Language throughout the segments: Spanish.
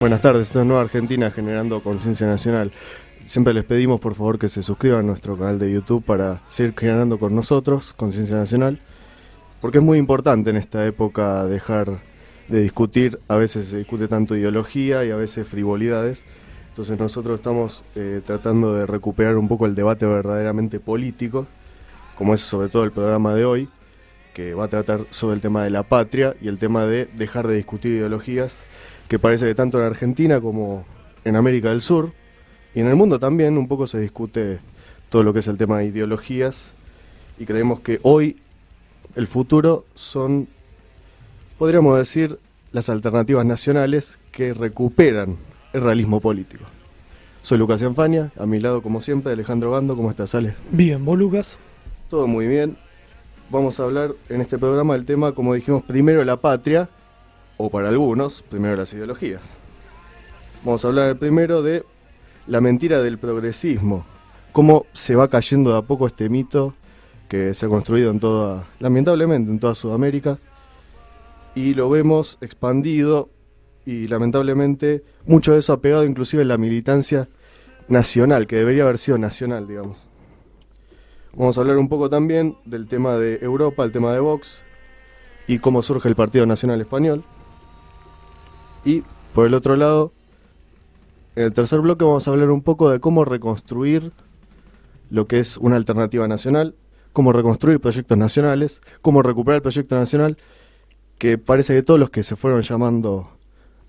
Buenas tardes, esto es Nueva Argentina, generando conciencia nacional. Siempre les pedimos por favor que se suscriban a nuestro canal de YouTube para seguir generando con nosotros conciencia nacional, porque es muy importante en esta época dejar de discutir. A veces se discute tanto ideología y a veces frivolidades. Entonces nosotros estamos tratando de recuperar un poco el debate verdaderamente político, como es sobre todo el programa de hoy, que va a tratar sobre el tema de la patria y el tema de dejar de discutir ideologías, que parece que tanto en Argentina como en América del Sur y en el mundo también un poco se discute todo lo que es el tema de ideologías, y creemos que hoy el futuro son, podríamos decir, las alternativas nacionales que recuperan el realismo político. Soy Lucas Cianfania, a mi lado como siempre Alejandro Gando. ¿Cómo estás, Ale? Bien, ¿vos, Lucas? Todo muy bien. Vamos a hablar en este programa del tema, como dijimos, primero la patria, o para algunos, primero las ideologías. Vamos a hablar primero de la mentira del progresismo, cómo se va cayendo de a poco este mito que se ha construido lamentablemente en toda Sudamérica, y lo vemos expandido y lamentablemente mucho de eso ha pegado inclusive en la militancia nacional, que debería haber sido nacional, digamos. Vamos a hablar un poco también del tema de Europa, el tema de Vox, y cómo surge el Partido Nacional Español. Y por el otro lado, en el tercer bloque vamos a hablar un poco de cómo reconstruir lo que es una alternativa nacional, cómo reconstruir proyectos nacionales, cómo recuperar el proyecto nacional, que parece que todos los que se fueron llamando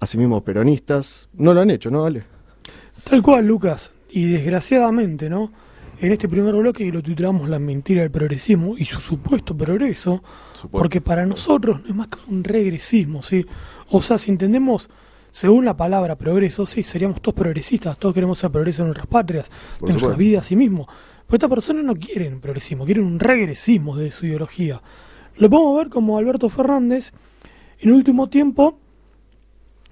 a sí mismos peronistas no lo han hecho, ¿no, Ale? Tal cual, Lucas, y desgraciadamente, ¿no? En este primer bloque lo titulamos La mentira del progresismo y su supuesto progreso, porque para nosotros no es más que un regresismo, ¿sí? O sea, si entendemos, según la palabra progreso, sí, seríamos todos progresistas, todos queremos hacer progreso en nuestras patrias, en nuestra vida a sí mismos. Pero estas personas no quieren progresismo, quieren un regresismo de su ideología. Lo podemos ver como Alberto Fernández, en el último tiempo,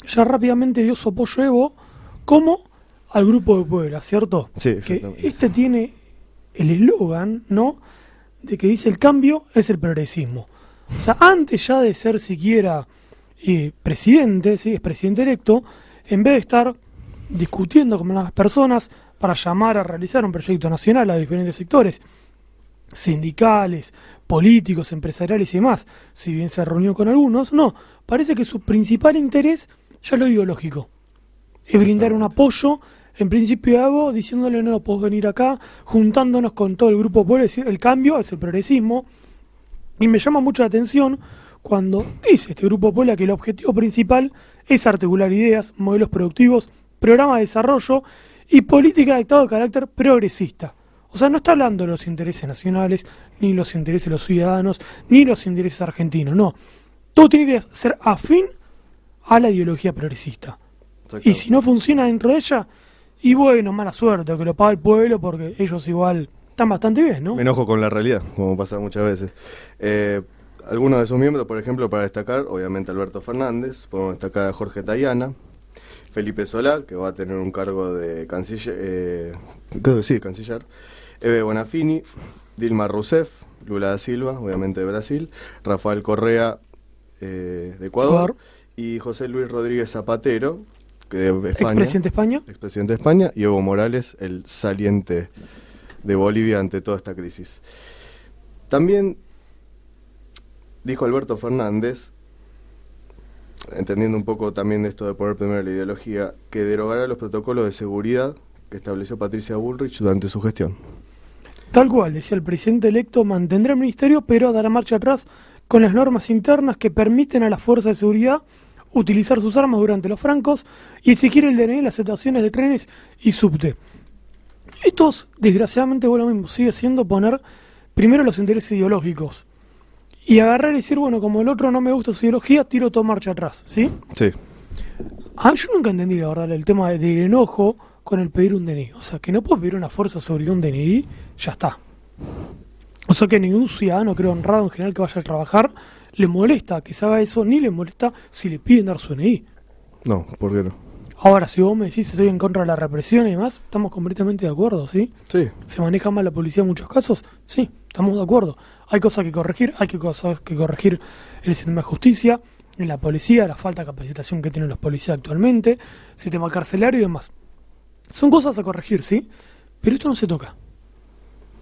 ya rápidamente dio su apoyo a Evo, como al Grupo de Puebla, ¿cierto? Sí, exactamente. Que este tiene el eslogan, ¿no?, de que dice el cambio es el progresismo. O sea, antes ya de ser siquiera presidente, ¿sí?, es presidente electo, en vez de estar discutiendo con las personas para llamar a realizar un proyecto nacional a diferentes sectores, sindicales, políticos, empresariales y demás, si bien se reunió con algunos, no, parece que su principal interés ya es lo ideológico, es brindar un apoyo, en principio hago, diciéndole no podés venir acá, juntándonos con todo el grupo pueblo, decir el cambio es el progresismo. Y me llama mucho la atención cuando dice este grupo Puebla que el objetivo principal es articular ideas, modelos productivos, programas de desarrollo y política de Estado de carácter progresista. O sea, no está hablando de los intereses nacionales, ni los intereses de los ciudadanos, ni los intereses argentinos, no. Todo tiene que ser afín a la ideología progresista. Y si no funciona dentro de ella, y bueno, mala suerte, que lo paga el pueblo, porque ellos igual están bastante bien, ¿no? Me enojo con la realidad, como pasa muchas veces. Algunos de sus miembros, por ejemplo, para destacar, obviamente Alberto Fernández, podemos destacar a Jorge Tayana, Felipe Solá, que va a tener un cargo de canciller, canciller, Eve Bonafini, Dilma Rousseff, Lula da Silva, obviamente de Brasil, Rafael Correa, de Ecuador, y José Luis Rodríguez Zapatero, que de España, expresidente de España, y Evo Morales, el saliente de Bolivia ante toda esta crisis. También dijo Alberto Fernández, entendiendo un poco también de esto de poner primero la ideología, que derogará los protocolos de seguridad que estableció Patricia Bullrich durante su gestión. Tal cual, decía el presidente electo, mantendrá el ministerio, pero dará marcha atrás con las normas internas que permiten a las fuerzas de seguridad utilizar sus armas durante los francos y exigir el DNI en las estaciones de trenes y subte. Estos, desgraciadamente, lo mismo, sigue siendo poner primero los intereses ideológicos y agarrar y decir, bueno, como el otro no me gusta su ideología, tiro todo marcha atrás, ¿sí? Sí. Yo nunca entendí, la verdad, el tema del enojo con el pedir un DNI. O sea, que no puedo pedir una fuerza de seguridad un DNI, ya está. O sea, que ningún ciudadano, creo, honrado en general que vaya a trabajar, le molesta que se haga eso, ni le molesta si le piden dar su DNI. No, ¿por qué no? Ahora, si vos me decís estoy en contra de la represión y demás, estamos completamente de acuerdo, ¿sí? Sí. ¿Se maneja mal la policía en muchos casos? Sí, estamos de acuerdo. Hay cosas que corregir, hay cosas que corregir el sistema de justicia, en la policía, la falta de capacitación que tienen los policías actualmente, sistema carcelario y demás. Son cosas a corregir, ¿sí? Pero esto no se toca.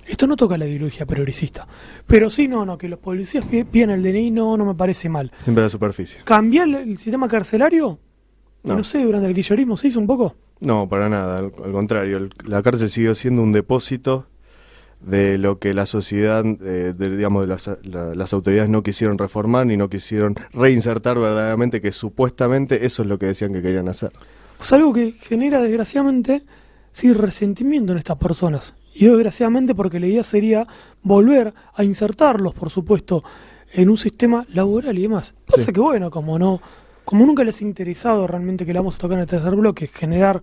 Esto no toca la ideología progresista. Pero sí, que los policías piden el DNI, no me parece mal. Siempre la superficie. ¿Cambiar el sistema carcelario? No sé, durante el kirchnerismo se hizo un poco. No, para nada, al contrario. La cárcel siguió siendo un depósito de lo que la sociedad, las autoridades no quisieron reformar ni no quisieron reinsertar verdaderamente, que supuestamente eso es lo que decían que querían hacer. Es algo que genera, desgraciadamente, sí, resentimiento en estas personas. Y desgraciadamente porque la idea sería volver a insertarlos, por supuesto, en un sistema laboral y demás. Pasa que bueno, como nunca les ha interesado realmente, que le vamos a tocar en el tercer bloque, generar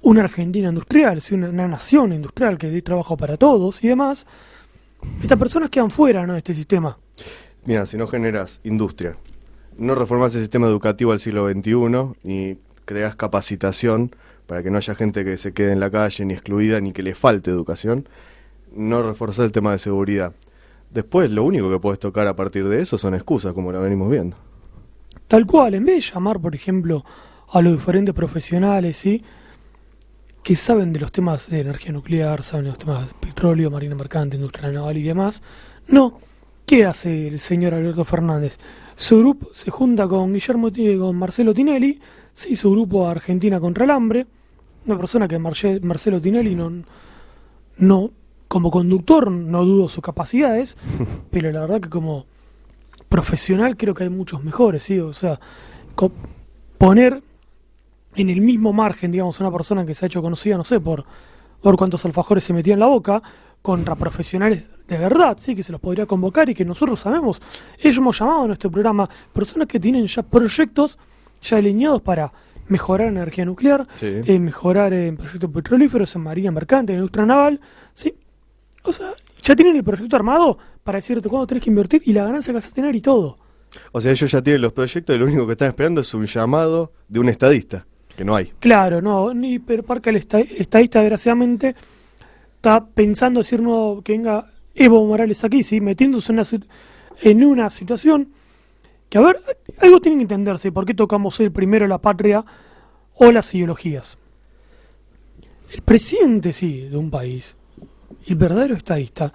una Argentina industrial, ¿sí? una nación industrial que dé trabajo para todos y demás, estas personas quedan fuera, ¿no?, de este sistema. Mira, si no generas industria, no reformas el sistema educativo al siglo XXI, ni creas capacitación para que no haya gente que se quede en la calle, ni excluida, ni que le falte educación, no reforzar el tema de seguridad. Después, lo único que puedes tocar a partir de eso son excusas, como la venimos viendo. Tal cual, en vez de llamar, por ejemplo, a los diferentes profesionales, ¿sí?, que saben de los temas de energía nuclear, saben de los temas de petróleo, marina mercante, industria naval y demás. No, ¿qué hace el señor Alberto Fernández? Su grupo se junta con con Marcelo Tinelli, sí, su grupo Argentina contra el Hambre, una persona que Marcelo Tinelli no como conductor no dudo sus capacidades, pero la verdad que como profesional creo que hay muchos mejores, ¿sí? O sea, poner en el mismo margen, digamos, una persona que se ha hecho conocida, no sé, por cuántos alfajores se metía en la boca, contra profesionales de verdad, sí, que se los podría convocar y que nosotros sabemos. Ellos hemos llamado a nuestro programa personas que tienen ya proyectos ya alineados para mejorar en energía nuclear, mejorar en proyectos petrolíferos, en marina mercante, en industria naval, sí. O sea, ya tienen el proyecto armado para decirte cuándo tenés que invertir y la ganancia que vas a tener y todo. O sea, ellos ya tienen los proyectos y lo único que están esperando es un llamado de un estadista. Que no hay. Claro, pero porque el estadista, desgraciadamente, está pensando decir que venga Evo Morales aquí, ¿sí?, metiéndose en una situación que, a ver, algo tienen que entenderse, ¿por qué tocamos el primero la patria o las ideologías? El presidente, sí, de un país, el verdadero estadista,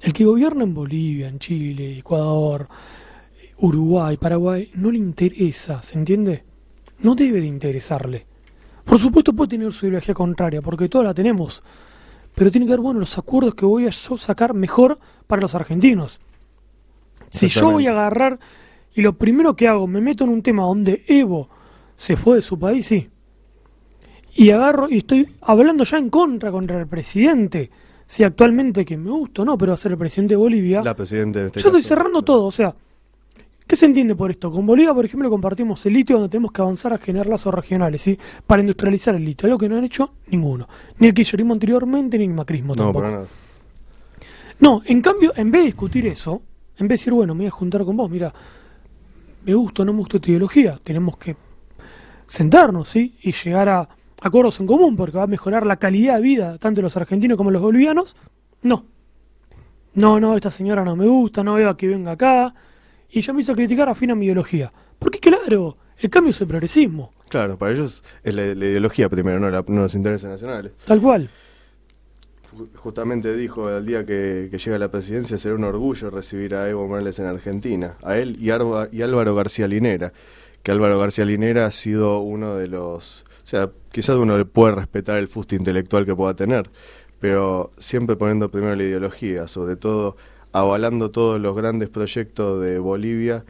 el que gobierna en Bolivia, en Chile, Ecuador, Uruguay, Paraguay, no le interesa, ¿se entiende? No debe de interesarle. Por supuesto puede tener su ideología contraria, porque todos la tenemos. Pero tiene que ver, los acuerdos que voy a yo sacar mejor para los argentinos. Si yo voy a agarrar y lo primero que hago, me meto en un tema donde Evo se fue de su país, sí. Y agarro y estoy hablando ya contra el presidente. Si actualmente, que me gusta o no, pero va a ser el presidente de Bolivia. La presidenta en este caso. Yo estoy cerrando todo, o sea. ¿Qué se entiende por esto? Con Bolivia, por ejemplo, compartimos el litio, donde tenemos que avanzar a generar lazos regionales, ¿sí?, para industrializar el litio. Algo que no han hecho ninguno. Ni el kirchnerismo anteriormente, ni el macrismo tampoco. No, para nada. No, en cambio, en vez de discutir eso, en vez de decir, me voy a juntar con vos, mira, me gusta o no me gusta tu ideología, tenemos que sentarnos, ¿sí?, y llegar a acuerdos en común, porque va a mejorar la calidad de vida, tanto de los argentinos como de los bolivianos. No, esta señora no me gusta, no veo que venga acá. Y ya me hizo criticar afín a mi ideología. Porque claro, el cambio es el progresismo. Claro, para ellos es la ideología primero, no los intereses nacionales. Tal cual. Justamente dijo, el día que llegue a la presidencia será un orgullo recibir a Evo Morales en Argentina. A él y Álvaro García Linera. Que Álvaro García Linera ha sido uno de los... O sea, quizás uno le puede respetar el fuste intelectual que pueda tener, pero siempre poniendo primero la ideología, sobre todo avalando todos los grandes proyectos de Bolivia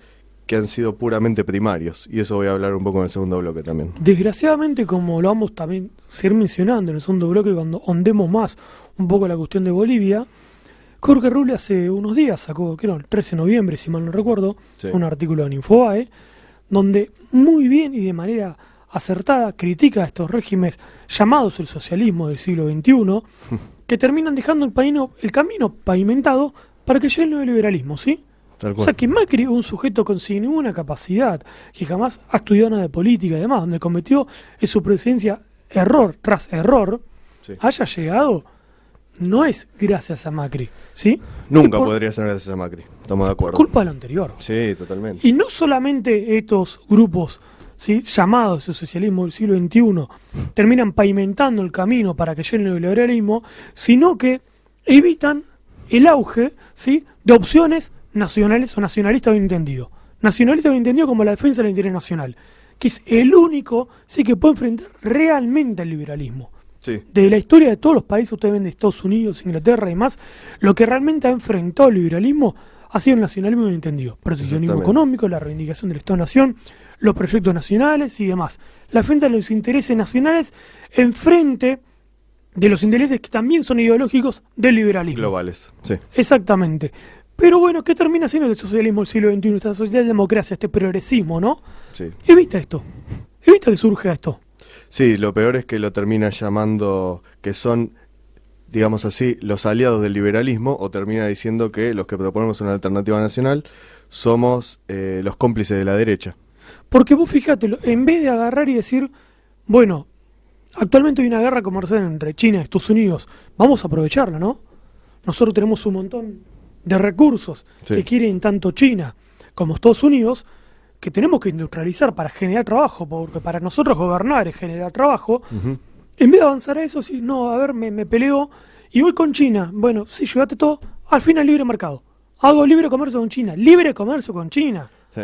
que han sido puramente primarios, y eso voy a hablar un poco en el segundo bloque también. Desgraciadamente, como lo vamos también a seguir mencionando en el segundo bloque, cuando ondemos más un poco la cuestión de Bolivia, Jorge Rubio hace unos días sacó, creo, el 13 de noviembre, si mal no recuerdo, un artículo en Infobae, donde muy bien y de manera acertada critica a estos regímenes llamados el socialismo del siglo XXI, que terminan dejando el camino pavimentado para que llegue el neoliberalismo, ¿sí? O sea, que Macri, un sujeto sin ninguna capacidad, que jamás ha estudiado nada de política y demás, donde cometió en su presidencia error tras error, haya llegado, no es gracias a Macri, ¿sí? Nunca podría ser gracias a Macri. estamos de Por acuerdo. culpa de lo anterior. Sí, totalmente. Y no solamente estos grupos, ¿sí?, llamados el socialismo del siglo XXI terminan pavimentando el camino para que llegue el neoliberalismo, sino que evitan el auge, ¿sí?, de opciones nacionales o nacionalistas bien entendido. Nacionalista bien entendido como la defensa del interés nacional, que es el único, sí, que puede enfrentar realmente al liberalismo. Sí, De la historia de todos los países, ustedes ven de Estados Unidos, Inglaterra y más, lo que realmente ha enfrentado el liberalismo ha sido el nacionalismo bien entendido. Proteccionismo Exactamente. económico, la reivindicación del Estado-Nación, los proyectos nacionales y demás. La defensa de los intereses nacionales enfrente de los intereses que también son ideológicos del liberalismo. globales. Sí. Exactamente. Pero bueno, ¿qué termina siendo el socialismo del siglo XXI? Esta socialdemocracia, este progresismo, ¿no? Sí. Evita esto. Evita que surja esto. Sí, lo peor es que lo termina llamando que son, digamos así, los aliados del liberalismo, o termina diciendo que los que proponemos una alternativa nacional somos los cómplices de la derecha. Porque vos fíjate, en vez de agarrar y decir, bueno, actualmente hay una guerra comercial entre China y Estados Unidos, vamos a aprovecharla, ¿no? Nosotros tenemos un montón de recursos Sí. que quieren tanto China como Estados Unidos, que tenemos que industrializar para generar trabajo, porque para nosotros gobernar es generar trabajo. Ujú. En vez de avanzar a eso, sí, no, a ver, me peleo y voy con China. Bueno, sí, llévate todo, al final libre mercado. Hago libre comercio con China, libre comercio con China. Sí.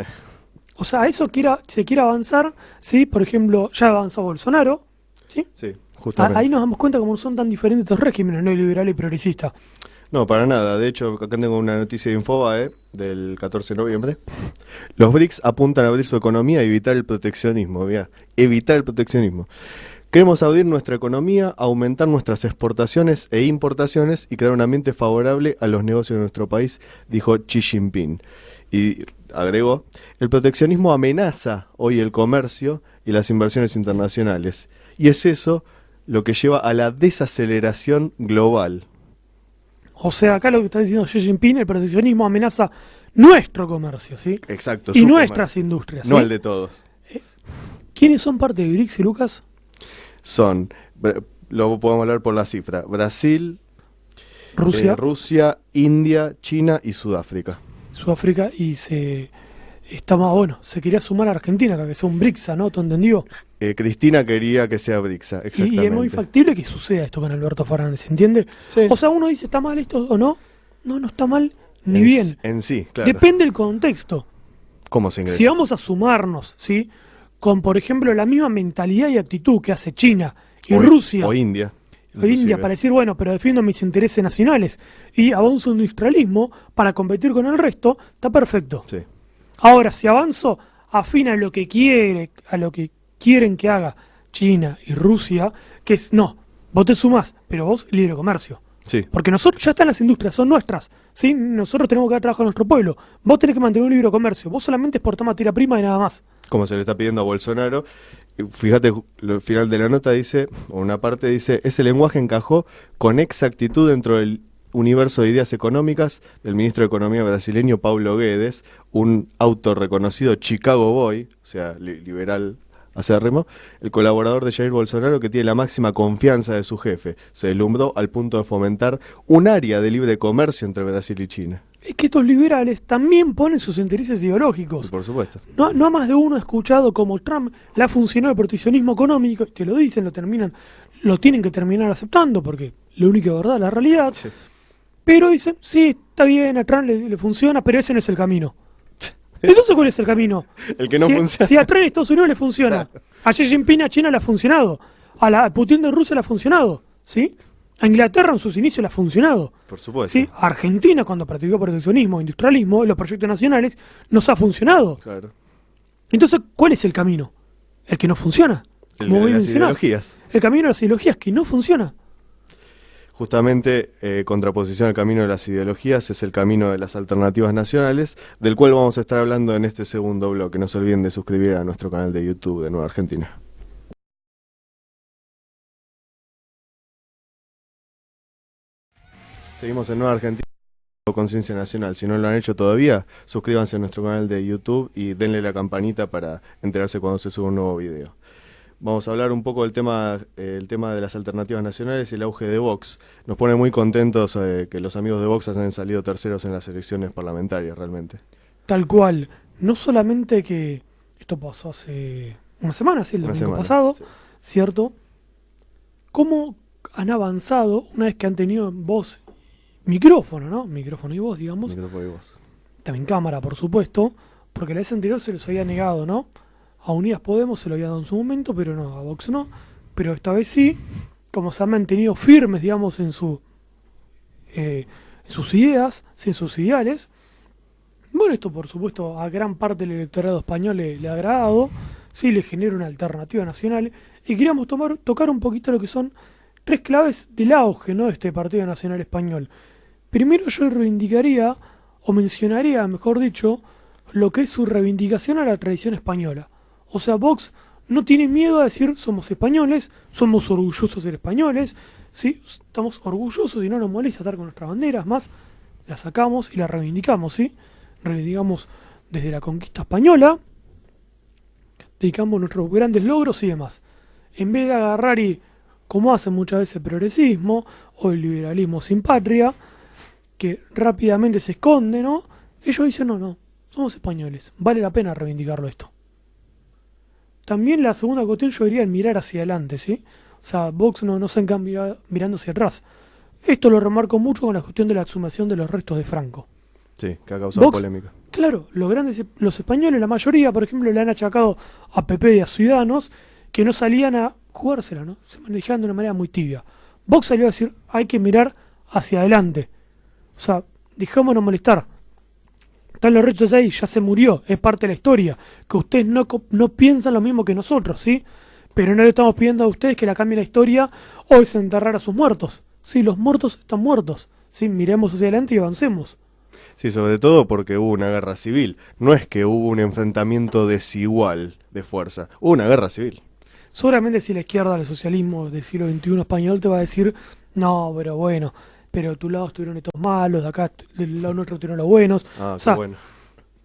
O sea, eso se quiere avanzar, ¿sí? Por ejemplo, ya avanzó Bolsonaro, ¿sí? Sí, justamente. Ahí nos damos cuenta cómo son tan diferentes estos regímenes neoliberal y progresista. No, para nada. De hecho, acá tengo una noticia de Infobae del 14 de noviembre. Los BRICS apuntan a abrir su economía y evitar el proteccionismo. Mirá, evitar el proteccionismo. Queremos abrir nuestra economía, aumentar nuestras exportaciones e importaciones y crear un ambiente favorable a los negocios de nuestro país, dijo Xi Jinping. Y agregó, el proteccionismo amenaza hoy el comercio y las inversiones internacionales. Y es eso lo que lleva a la desaceleración global. O sea, acá lo que está diciendo Xi Jinping, el proteccionismo amenaza nuestro comercio, ¿sí? Exacto. Y su nuestras comercio, industrias, no ¿sí? el de todos. ¿Quiénes son parte de BRICS, Lucas? Son, lo podemos hablar por la cifra, Brasil, Rusia, Rusia, India, China y Sudáfrica. Sudáfrica y se quería sumar a Argentina, que sea un BRICS, ¿no? ¿Te entendió? Cristina quería que sea BRICS, Y exactamente. es muy factible que suceda esto con Alberto Fernández, ¿entiende? Sí. O sea, uno dice, ¿está mal esto o no? No, no está mal ni En bien. s- En sí, claro. Depende del contexto. ¿Cómo se ingresa? Si vamos a sumarnos, ¿sí?, con, por ejemplo, la misma mentalidad y actitud que hace China y Rusia O India. o India inclusive. para decir, bueno, pero defiendo mis intereses nacionales y avanzo en industrialismo para competir con el resto, está perfecto. Sí. Ahora, si avanzo afín a lo que quieren que haga China y Rusia, que es, no, vos te sumás, pero vos libre comercio. Sí. Porque nosotros ya están las industrias, son nuestras, ¿sí? Nosotros tenemos que dar trabajo a nuestro pueblo. Vos tenés que mantener un libre comercio, vos solamente exportás materia prima y nada más. Como se le está pidiendo a Bolsonaro. Y fíjate, el final de la nota dice, o una parte dice, ese lenguaje encajó con exactitud dentro del universo de ideas económicas del ministro de Economía brasileño Paulo Guedes, un autorreconocido Chicago Boy, o sea, liberal acérrimo, el colaborador de Jair Bolsonaro que tiene la máxima confianza de su jefe. Se deslumbró al punto de fomentar un área de libre comercio entre Brasil y China. Es que estos liberales también ponen sus intereses ideológicos. Por supuesto. No a más de uno ha escuchado como Trump le ha funcionado el proteccionismo económico, te lo dicen, lo tienen que terminar aceptando porque la única verdad es la realidad. Sí. Pero dicen, sí, está bien, a Trump le funciona, pero ese no es el camino. Entonces, ¿cuál es el camino? El que no si, funciona. Si a Trump en Estados Unidos le funciona, a Xi Jinping a China le ha funcionado, a Putin de Rusia le ha funcionado, ¿sí? A Inglaterra en sus inicios le ha funcionado. Por supuesto. ¿Sí? A Argentina, cuando practicó proteccionismo, industrialismo, los proyectos nacionales, nos ha funcionado. Claro. Entonces, ¿cuál es el camino? El que no funciona. El Como de bien las mencionás. ideologías. El camino de las ideologías que no funciona. Justamente, contraposición al camino de las ideologías es el camino de las alternativas nacionales, del cual vamos a estar hablando en este segundo bloque. No se olviden de suscribir a nuestro canal de YouTube de Nueva Argentina. Seguimos en Nueva Argentina, Conciencia Nacional. Si no lo han hecho todavía, suscríbanse a nuestro canal de YouTube y denle la campanita para enterarse cuando se suba un nuevo video. Vamos a hablar un poco del el tema de las alternativas nacionales y el auge de Vox. Nos pone muy contentos que los amigos de Vox hayan salido terceros en las elecciones parlamentarias, realmente. Tal cual. No solamente que esto pasó hace una semana, sí, el domingo pasado, sí. ¿Cierto? ¿Cómo han avanzado una vez que han tenido voz, micrófono, ¿no? Micrófono y voz, digamos. Micrófono y voz. También cámara, por supuesto, porque la vez anterior se les había negado, ¿no? A Unidas Podemos se lo había dado en su momento, pero no, a Vox no. Pero esta vez sí, como se han mantenido firmes, digamos, en sus ideas, en sus ideales. Bueno, esto por supuesto a gran parte del electorado español le ha agradado, sí le genera una alternativa nacional, y queríamos tocar un poquito lo que son 3 claves del auge, ¿no?, de este Partido Nacional Español. Primero yo reivindicaría, o mencionaría, mejor dicho, lo que es su reivindicación a la tradición española. O sea, Vox no tiene miedo a decir somos españoles, somos orgullosos de ser españoles, ¿sí? Estamos orgullosos y no nos molesta estar con nuestras banderas, más las sacamos y las reivindicamos, ¿sí? Reivindicamos desde la conquista española, dedicamos nuestros grandes logros y demás. En vez de agarrar y, como hace muchas veces el progresismo o el liberalismo sin patria, que rápidamente se esconde, ¿no? Ellos dicen, no, somos españoles, vale la pena reivindicarlo esto. También la segunda cuestión yo diría el mirar hacia adelante, ¿sí? O sea, Vox no se encambia mirando hacia atrás. Esto lo remarco mucho con la cuestión de la exhumación de los restos de Franco. Sí, que ha causado Vox, polémica. Claro, los españoles, la mayoría, por ejemplo, le han achacado a PP y a Ciudadanos que no salían a jugársela, ¿no? Se manejaban de una manera muy tibia. Vox salió a decir, hay que mirar hacia adelante. O sea, dejémonos molestar. Están los restos ahí, ya se murió, es parte de la historia. Que ustedes no piensan lo mismo que nosotros, ¿sí? Pero no le estamos pidiendo a ustedes que la cambien la historia o desenterrar a sus muertos. Sí, los muertos están muertos. Sí, miremos hacia adelante y avancemos. Sí, sobre todo porque hubo una guerra civil. No es que hubo un enfrentamiento desigual de fuerza, hubo una guerra civil. Seguramente si la izquierda del socialismo del siglo XXI español te va a decir, no, pero bueno, pero de tu lado estuvieron estos malos, de acá del lado nuestro estuvieron los buenos. Ah, o sea, qué bueno.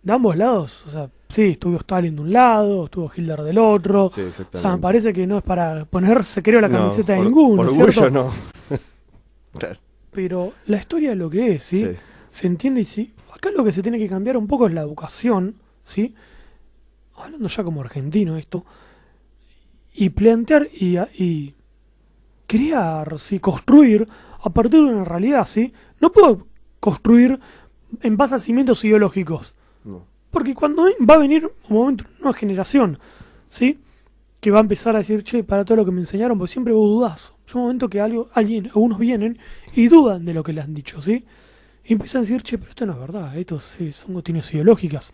De ambos lados, o sea, sí, estuvo Stalin de un lado, estuvo Hitler del otro. Sí, exactamente. O sea, me parece que no es para ponerse, creo, la camiseta de ninguno, orgullo ¿cierto? no. Claro. Pero la historia es lo que es, ¿sí? Se entiende y sí. Acá lo que se tiene que cambiar un poco es la educación, ¿sí? Hablando ya como argentino esto, y plantear y crear, ¿sí? Construir a partir de una realidad, ¿sí? No puedo construir en base a cimientos ideológicos. No. Porque cuando va a venir un momento, una generación, ¿sí? Que va a empezar a decir, che, para todo lo que me enseñaron, porque siempre vos dudás. Hay un momento que algunos vienen y dudan de lo que le han dicho, ¿sí? Y empiezan a decir, che, pero esto no es verdad, esto sí, son cuestiones ideológicas.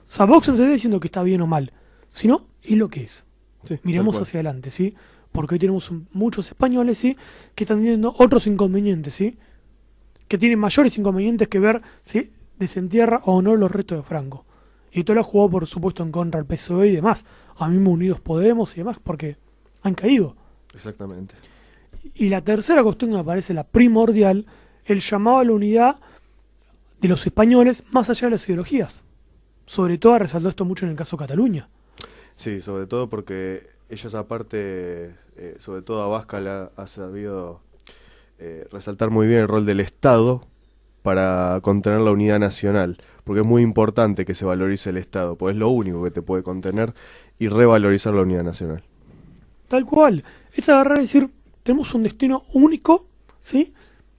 O sea, Vox no se está diciendo que está bien o mal, sino es lo que es. Sí, miremos hacia adelante, ¿sí? Porque hoy tenemos muchos españoles, ¿sí? Que están teniendo otros inconvenientes, ¿sí? Que tienen mayores inconvenientes que ver si desentierra o no los restos de Franco. Y todo lo ha jugado, por supuesto, en contra del PSOE y demás. A mismo Unidos Podemos y demás, porque han caído. Exactamente. Y la tercera cuestión que me parece la primordial, el llamado a la unidad de los españoles más allá de las ideologías. Sobre todo resaltó esto mucho en el caso de Cataluña. Sí, sobre todo porque ellos aparte, sobre todo Abascal ha sabido resaltar muy bien el rol del Estado para contener la unidad nacional, porque es muy importante que se valorice el Estado, pues es lo único que te puede contener y revalorizar la unidad nacional. Tal cual, es agarrar y decir, tenemos un destino único, ¿sí?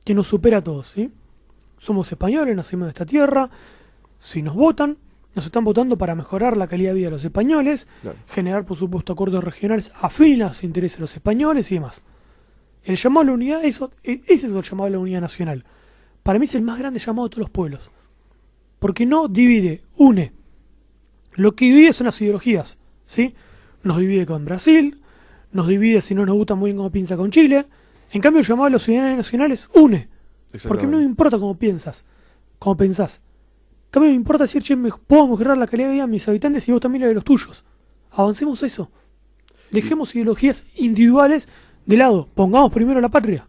Que nos supera a todos, ¿sí? Somos españoles, nacimos en esta tierra, si nos votan, nos están votando para mejorar la calidad de vida de los españoles, claro. Generar, por supuesto, acuerdos regionales afines a los intereses de los españoles y demás. El llamado a la unidad, ese es el llamado a la unidad nacional. Para mí es el más grande llamado de todos los pueblos. Porque no divide, une. Lo que divide son las ideologías, ¿sí? Nos divide con Brasil, nos divide si no nos gusta muy bien cómo piensa con Chile. En cambio, el llamado a los ciudadanos nacionales une. Porque no me importa cómo piensas, cómo pensás. En cambio, me importa decir, che, puedo mejorar la calidad de vida de mis habitantes y vos también la de los tuyos. Avancemos eso. Dejemos ideologías individuales de lado. Pongamos primero la patria.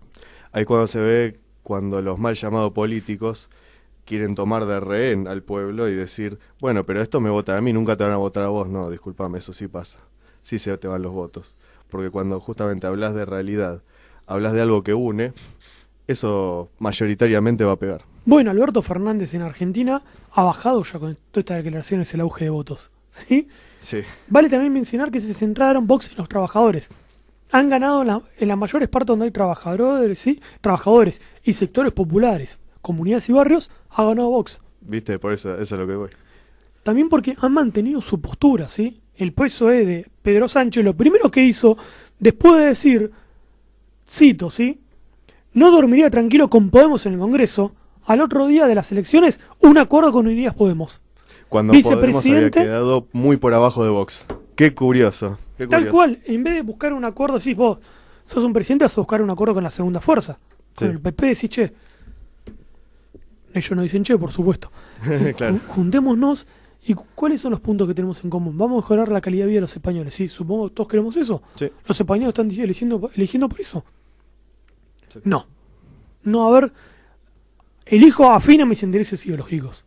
Ahí cuando se ve cuando los mal llamados políticos quieren tomar de rehén al pueblo y decir, bueno, pero esto me votan a mí, nunca te van a votar a vos. No, discúlpame, eso sí pasa. sí se te van los votos. Porque cuando justamente hablas de realidad, hablas de algo que une, eso mayoritariamente va a pegar. Bueno, Alberto Fernández en Argentina ha bajado ya con todas estas declaraciones el auge de votos. ¿Sí? Sí, Vale también mencionar que se centraron Vox en los trabajadores. Han ganado en las mayores partes donde hay trabajadores, ¿sí? Trabajadores y sectores populares, comunidades y barrios, ha ganado Vox. viste, por eso es lo que voy. También porque han mantenido su postura, ¿sí? El PSOE de Pedro Sánchez lo primero que hizo, después de decir, cito, ¿sí? No dormiría tranquilo con Podemos en el Congreso, al otro día de las elecciones, un acuerdo con Unidas Podemos. Cuando Podemos había Vicepresidente, quedado muy por abajo de Vox. Qué curioso, qué curioso. tal cual, en vez de buscar un acuerdo, decís vos, sos un presidente, vas a buscar un acuerdo con la segunda fuerza. Sí. Con el PP decís, che. Ellos no dicen che, por supuesto. Entonces, Claro. Juntémonos. ¿Y cuáles son los puntos que tenemos en común? Vamos a mejorar la calidad de vida de los españoles, ¿sí? Supongo que todos queremos eso. Sí. ¿Los españoles están eligiendo por eso? Sí. No. No, a ver, elijo afín a mis intereses ideológicos.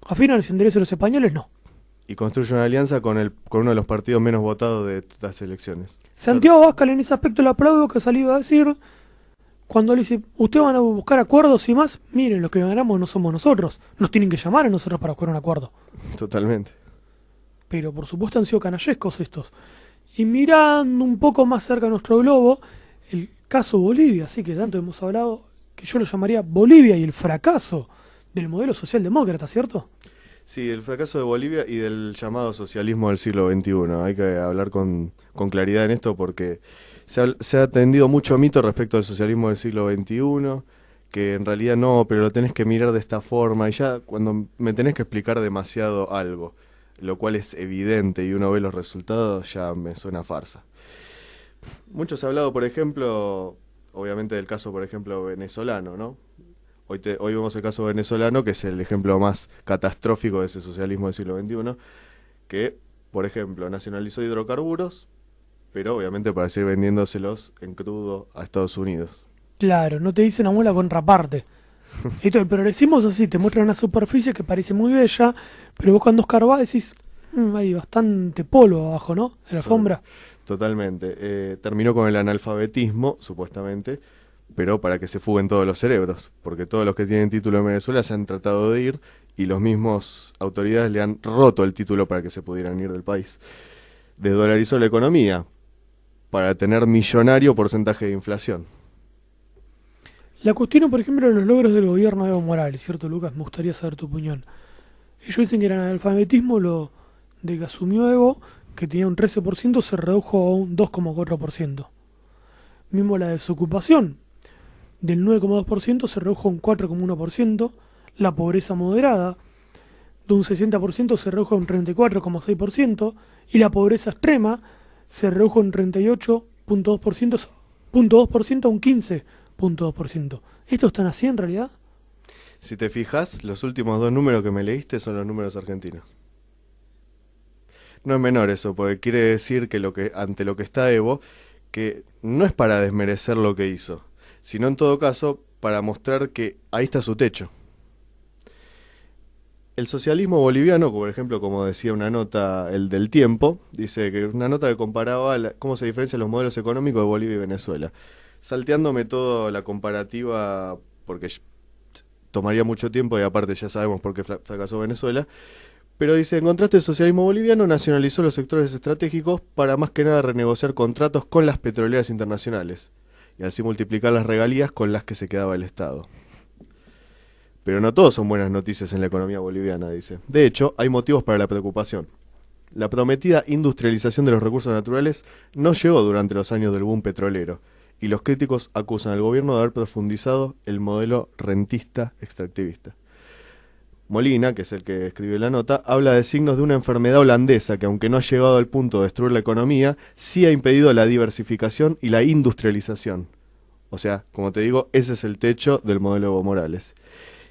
Afín a los intereses de los españoles, no. Y construye una alianza con uno de los partidos menos votados de estas elecciones. Santiago Abascal en ese aspecto le aplaudo que ha salido a decir, cuando le dice, ustedes van a buscar acuerdos y más, miren, los que ganamos no somos nosotros. Nos tienen que llamar a nosotros para buscar un acuerdo. Totalmente. Pero por supuesto han sido canallescos estos. Y mirando un poco más cerca de nuestro globo, el caso Bolivia, así que tanto hemos hablado, que yo lo llamaría Bolivia y el fracaso del modelo socialdemócrata, ¿cierto? Sí, el fracaso de Bolivia y del llamado socialismo del siglo XXI. Hay que hablar con claridad en esto porque se ha tendido mucho mito respecto al socialismo del siglo XXI, que en realidad no, pero lo tenés que mirar de esta forma. Y ya cuando me tenés que explicar demasiado algo, lo cual es evidente y uno ve los resultados, ya me suena farsa. Mucho se ha hablado, por ejemplo, obviamente del caso, por ejemplo, venezolano, ¿no? Hoy vemos el caso venezolano, que es el ejemplo más catastrófico de ese socialismo del siglo XXI, que, por ejemplo, nacionalizó hidrocarburos, pero obviamente para seguir vendiéndoselos en crudo a Estados Unidos. Claro, no te dicen amo la contraparte. Esto del progresismo es así, te muestran una superficie que parece muy bella, pero vos cuando escarbás decís, hay bastante polvo abajo, ¿no? En la alfombra. Totalmente. Terminó con el analfabetismo, supuestamente, pero para que se fuguen todos los cerebros, porque todos los que tienen título en Venezuela se han tratado de ir y los mismos autoridades le han roto el título para que se pudieran ir del país. Desdolarizó la economía para tener millonario porcentaje de inflación. La cuestión, por ejemplo, de los logros del gobierno de Evo Morales, ¿cierto, Lucas? Me gustaría saber tu opinión. Ellos dicen que el analfabetismo, lo de que asumió Evo, que tenía un 13%, se redujo a un 2,4%. Mismo la desocupación, del 9,2% se redujo a un 4,1%. La pobreza moderada, de un 60% se redujo a un 34,6%. Y la pobreza extrema se redujo un 38,2% a un 15,2%. ¿Esto están así en realidad? Si te fijas, los últimos dos números que me leíste son los números argentinos. No es menor eso, porque quiere decir que ante lo que está Evo, que no es para desmerecer lo que hizo, sino en todo caso para mostrar que ahí está su techo. El socialismo boliviano, por ejemplo, como decía una nota, el del Tiempo, dice que una nota que comparaba cómo se diferencian los modelos económicos de Bolivia y Venezuela. Salteándome toda la comparativa, porque tomaría mucho tiempo y aparte ya sabemos por qué fracasó Venezuela, pero dice, en contraste el socialismo boliviano nacionalizó los sectores estratégicos para más que nada renegociar contratos con las petroleras internacionales y así multiplicar las regalías con las que se quedaba el Estado. Pero no todos son buenas noticias en la economía boliviana, dice. De hecho, hay motivos para la preocupación. La prometida industrialización de los recursos naturales no llegó durante los años del boom petrolero, y los críticos acusan al gobierno de haber profundizado el modelo rentista extractivista. Molina, que es el que escribió la nota, habla de signos de una enfermedad holandesa que, aunque no ha llegado al punto de destruir la economía, sí ha impedido la diversificación y la industrialización. O sea, como te digo, ese es el techo del modelo Evo Morales.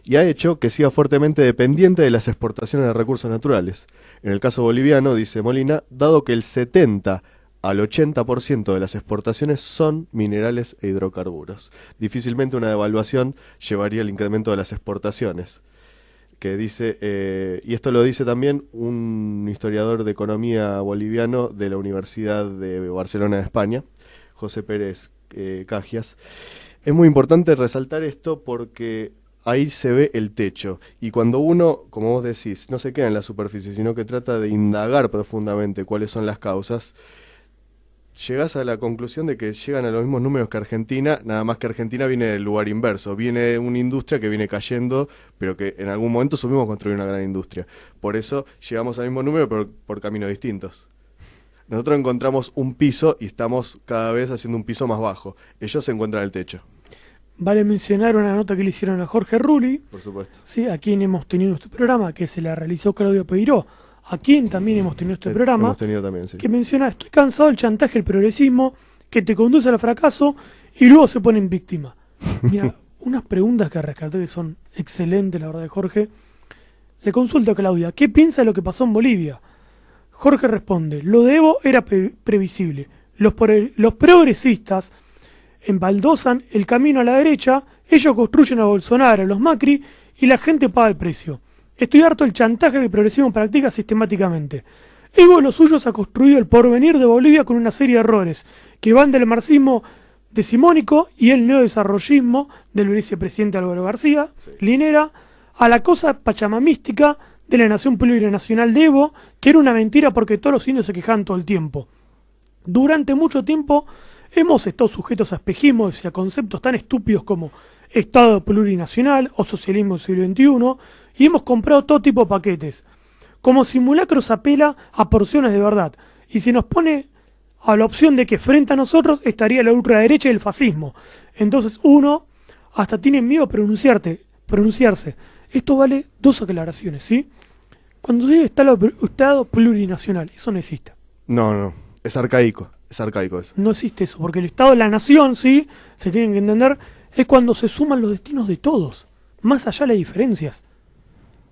Y ha hecho que siga fuertemente dependiente de las exportaciones de recursos naturales. En el caso boliviano, dice Molina, dado que el 70 al 80% de las exportaciones son minerales e hidrocarburos. Difícilmente una devaluación llevaría al incremento de las exportaciones, que dice, y esto lo dice también un historiador de economía boliviano de la Universidad de Barcelona de España, José Pérez Cajias. Es muy importante resaltar esto porque ahí se ve el techo, y cuando uno, como vos decís, no se queda en la superficie, sino que trata de indagar profundamente cuáles son las causas, llegás a la conclusión de que llegan a los mismos números que Argentina, nada más que Argentina viene del lugar inverso, viene de una industria que viene cayendo, pero que en algún momento supimos construir una gran industria. Por eso llegamos al mismo número, pero por caminos distintos. Nosotros encontramos un piso y estamos cada vez haciendo un piso más bajo. Ellos se encuentran el techo. Vale mencionar una nota que le hicieron a Jorge Rulli, Por supuesto. ¿sí? A quien hemos tenido nuestro programa, que se la realizó Claudio Peiró, a quien también hemos tenido este programa, Hemos tenido también, sí. que menciona: estoy cansado del chantaje del progresismo que te conduce al fracaso y luego se pone en víctima. Mira, unas preguntas que rescaté que son excelentes, la verdad, de Jorge. Le consulto a Claudia: ¿qué piensa de lo que pasó en Bolivia? Jorge responde: lo de Evo era previsible. Los progresistas embaldosan el camino a la derecha, ellos construyen a Bolsonaro, a los Macri, y la gente paga el precio. Estoy harto del chantaje que el progresismo practica sistemáticamente. Evo y los suyos ha construido el porvenir de Bolivia con una serie de errores, que van del marxismo decimónico y el neodesarrollismo del vicepresidente Álvaro García, Linera, a la cosa pachamamística de la nación plurinacional de Evo, que era una mentira porque todos los indios se quejaban todo el tiempo. Durante mucho tiempo hemos estado sujetos a espejismos y a conceptos tan estúpidos como Estado plurinacional o socialismo del siglo XXI, y hemos comprado todo tipo de paquetes. Como simulacros apela a porciones de verdad, y se nos pone a la opción de que frente a nosotros estaría la ultraderecha y el fascismo. Entonces uno hasta tiene miedo a pronunciarse. Esto vale dos aclaraciones, ¿sí? Cuando dice Estado plurinacional, eso no existe. No, es arcaico eso. No existe eso, porque el Estado de la nación, sí, se tienen que entender, es cuando se suman los destinos de todos, más allá de las diferencias.